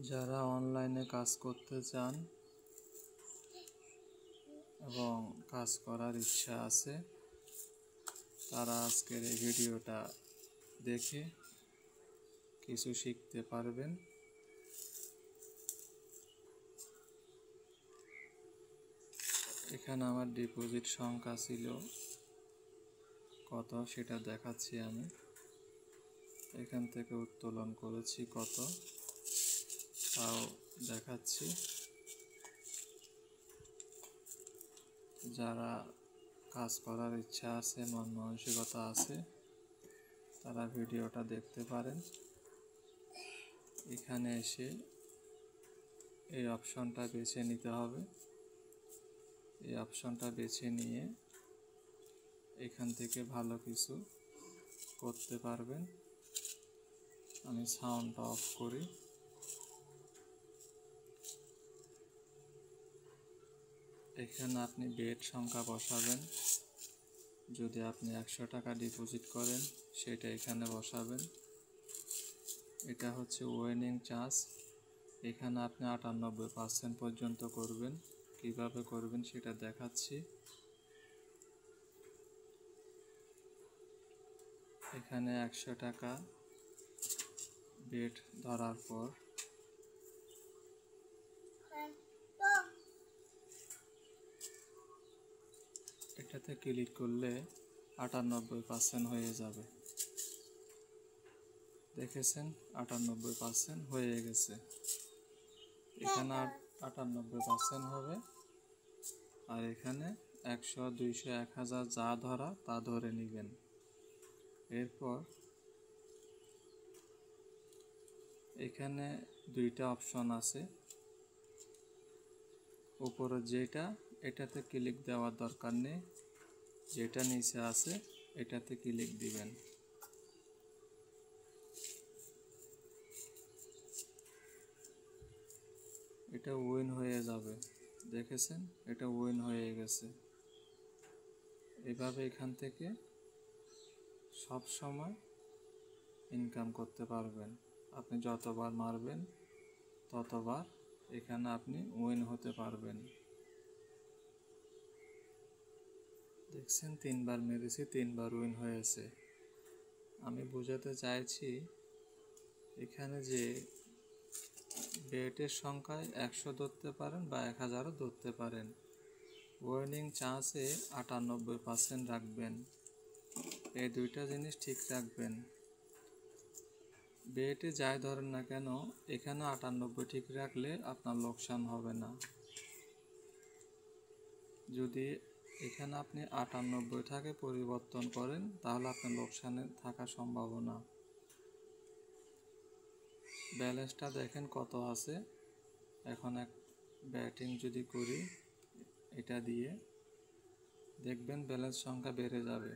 যারা অনলাইনে কাজ করতে চান এবং কাজ করার ইচ্ছা আছে তারা আজকের এই ভিডিওটা দেখে কিছু শিখতে পারবেন। এখানে আমার ডিপোজিট সংখ্যা ছিল কত সেটা দেখাচ্ছি। আমি এখান থেকে উত্তোলন করেছি কত তাও দেখাচ্ছি। যারা কাজ করার ইচ্ছা আছে, মন মানসিকতা আছে, তারা ভিডিওটা দেখতে পারেন। এখানে এসে এই অপশনটা বেছে নিতে হবে। এই অপশনটা বেছে নিয়ে এখান থেকে ভালো কিছু করতে পারবেন। আমি সাউন্ডটা অফ করি। এখানে আপনি বেড সংখ্যা বসাবেন। যদি আপনি 100 টাকা ডিপোজিট করেন সেটা এখানে বসাবেন। এটা হচ্ছে ওয়েনিং চার্জ। এখানে আপনি 98% পর্যন্ত করবেন। কিভাবে করবেন সেটা দেখাচ্ছি। এখানে 100 টাকা বেড ধরার পর এটাতে ক্লিক করলে 98% হয়ে যাবে। দেখেছেন 98% হয়ে গেছে। এখানে 98% হবে আর এখানে 100, 200, 1000 যা ধরা তা ধরে নেবেন। এরপর এখানে দুইটা অপশন আছে। উপরে যেটা এটাতে ক্লিক দেওয়ার দরকার নেই, যেটা নিচে আছে এটাতে ক্লিক দিবেন। এটা উইন হয়ে যাবে। দেখেছেন এটা উইন হয়ে গেছে। এভাবে এখান থেকে সব সময় ইনকাম করতে পারবেন। আপনি যতবার মারবেন ততবার এখানে আপনি উইন হতে পারবেন। দেখছেন 3বার মেরেছি, 3বার উইন হয়েছে। আমি বোঝাতে চাইছি এখানে যে বেটের সংখ্যায় 100 ধরতে পারেন বা 1000ও ধরতে পারেন। ওয়েনিং চান্সে 98% রাখবেন। এই দুইটা জিনিস ঠিক রাখবেন। বেটে যাই ধরেন না কেন এখানে 98 ঠিক রাখলে আপনার লোকসান হবে না। যদি এখানে আপনি 98 থাকে পরিবর্তন করেন তাহলে আপনার লোকসানে থাকার সম্ভাবনা। ব্যালেন্সটা দেখেন কত আছে। এখন এক ব্যাটিং যদি করি এটা দিয়ে দেখবেন ব্যালেন্স সংখ্যা বেড়ে যাবে।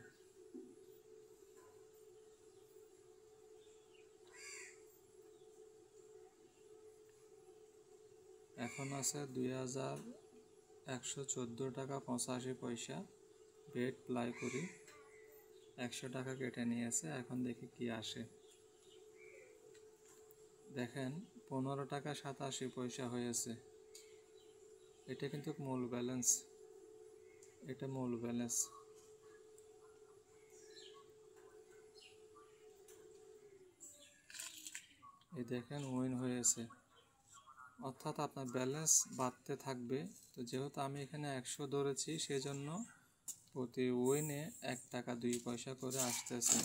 এখন আছে 2114 টাকা 85 পয়সা। বেট প্লাই করি, 100 টাকা কেটে নিয়েছে। এখন দেখি কি আসে। দেখেন 15 টাকা 87 পয়সা হয়েছে। এটা কিন্তু মূল ব্যালেন্স। এটা মূল ব্যালেন্স। এই দেখেন উইন হয়েছে। অর্থাৎ আপনার ব্যালেন্স বাড়তে থাকবে। তো যেহেতু আমি এখানে 100 ধরেছি সেজন্য প্রতি উইনে 1 টাকা 2 পয়সা করে আসতেছে।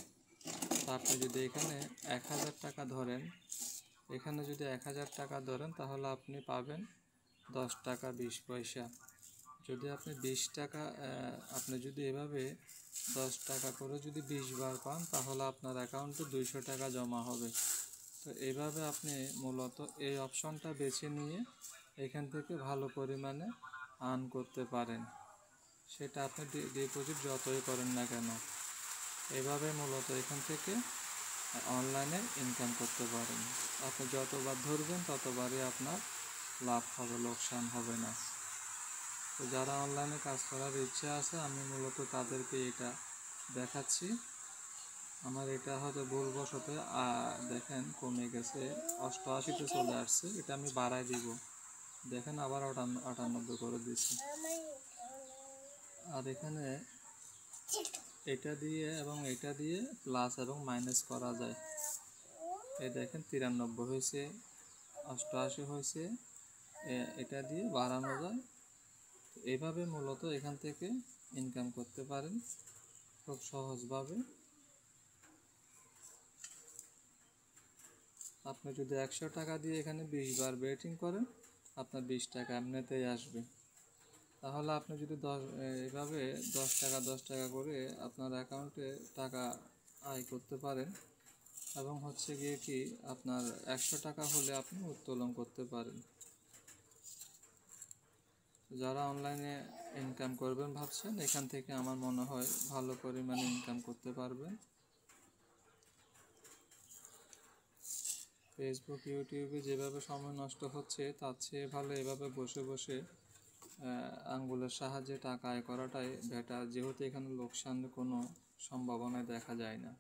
আপনি যদি এখানে 1000 টাকা ধরেন, এখানে যদি 1000 টাকা ধরেন তাহলে আপনি পাবেন 10 টাকা 20 পয়সা। যদি আপনি 20 টাকা আপনি যদি এভাবে 10 টাকা করে যদি 20 বার পান তাহলে আপনার অ্যাকাউন্টে 200 টাকা জমা হবে। তো এইভাবে আপনি মূলত এই অপশনটা বেছে নিয়ে এখান থেকে ভালো পরিমাণে আর্ন করতে পারেন। সেটা আপনি ডিপোজিট যতই করেন না কেন, এভাবে মূলত এখান থেকে অনলাইনে ইনকাম করতে পারেন। আপনি যতবার ধরবেন ততবারই আপনার লাভ হবে, লোকসান হবে না। তো যারা অনলাইনে কাজ করার ইচ্ছা আছে আমি মূলত তাদেরকে এটা দেখাচ্ছি। আমার এটা হয়তো ভুলবশত দেখেন কমে গেছে, 88-তে চলে আসছে। এটা আমি বাড়াই দিব, দেখেন আবার 98 করে দিচ্ছি। আর এখানে এটা দিয়ে এবং এটা দিয়ে প্লাস এবং মাইনাস করা যায়। এই দেখেন 93 হয়েছে, 88 হয়েছে, এটা দিয়ে বাড়ানো যায়। এইভাবে মূলত এখান থেকে ইনকাম করতে পারেন খুব সহজভাবে। আপনি যদি 100 টাকা দিয়ে এখানে 20 বার বেটিং করেন, আপনার 20 টাকা এমনিতেই আসবে। তাহলে আপনি যদি এইভাবে 10 টাকা 10 টাকা করে আপনার অ্যাকাউন্টে টাকা আয় করতে পারেন, এবং হচ্ছে গিয়ে কি আপনার 100 টাকা হলে আপনি উত্তোলন করতে পারেন। যারা অনলাইনে ইনকাম করবেন ভাবছেন, এখান থেকে আমার মনে হয় ভালো পরিমাণে ইনকাম করতে পারবেন। ফেসবুক ইউটিউবে যেভাবে সময় নষ্ট হচ্ছে, তার চেয়ে ভালো এভাবে বসে বসে আঙ্গুলের সাহায্যে টাকা আয় করাটাই বেটার, যেহেতু এখানে লোকসানের কোনো সম্ভাবনা দেখা যায় না।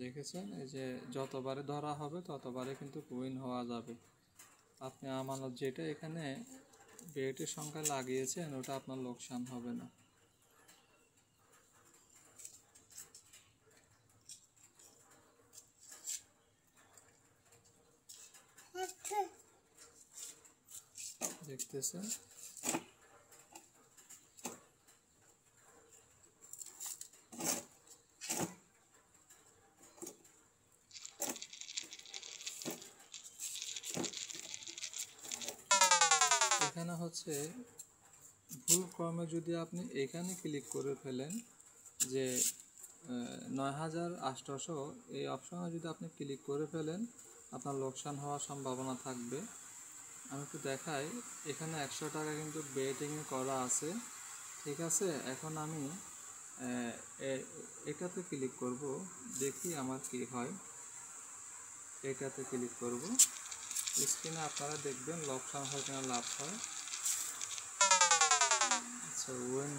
দেখেছেন, এই যে যতবারে ধরা হবে ততবারে কিন্তু উইন হওয়া যাবে। আপনি আমানত যেটা এখানে বেটের সংখ্যা লাগিয়েছেন, ওটা আপনার লোকসান হবে না। দেখতেছেন, এখানে হচ্ছে ভুল ক্রমে যদি আপনি এখানে ক্লিক করে ফেলেন যে 9800, এই অপশনে যদি আপনি ক্লিক করে ফেলেন, আপনার লোকসান হওয়ার সম্ভাবনা থাকবে। আমি একটু দেখাই, এখানে 100 টাকা কিন্তু বেটিং করা আছে, ঠিক আছে। এখন আমি এটাতে ক্লিক করব, দেখি আমার কি হয়। এটাতে ক্লিক করব, স্ক্রিনে আপনারা দেখবেন লোকসান হয় কিনা লাভ হয়। আচ্ছা, উইন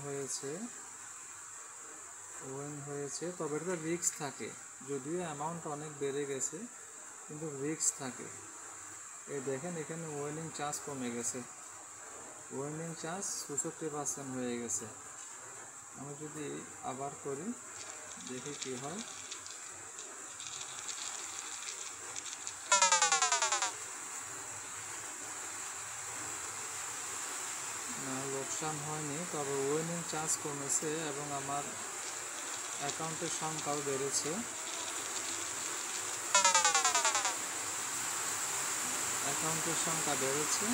হয়েছে, তবে এটা রিস্ক থাকে, যদিও অ্যামাউন্ট অনেক বেড়ে গেছে কিন্তু রিস্ক থাকে। এই দেখেন এখানে উইনিং চান্স কমে গেছে, উইনিং চান্স 64% হয়ে গেছে। আমি যদি আবার করি, দেখি কি হয়। না, লোকসান হয়নি, তবে উইনিং চান্স কমেছে এবং আমার অ্যাকাউন্টের সংখ্যাও বেড়েছে। অ্যাকাউন্টের সংখ্যা বেড়েছে।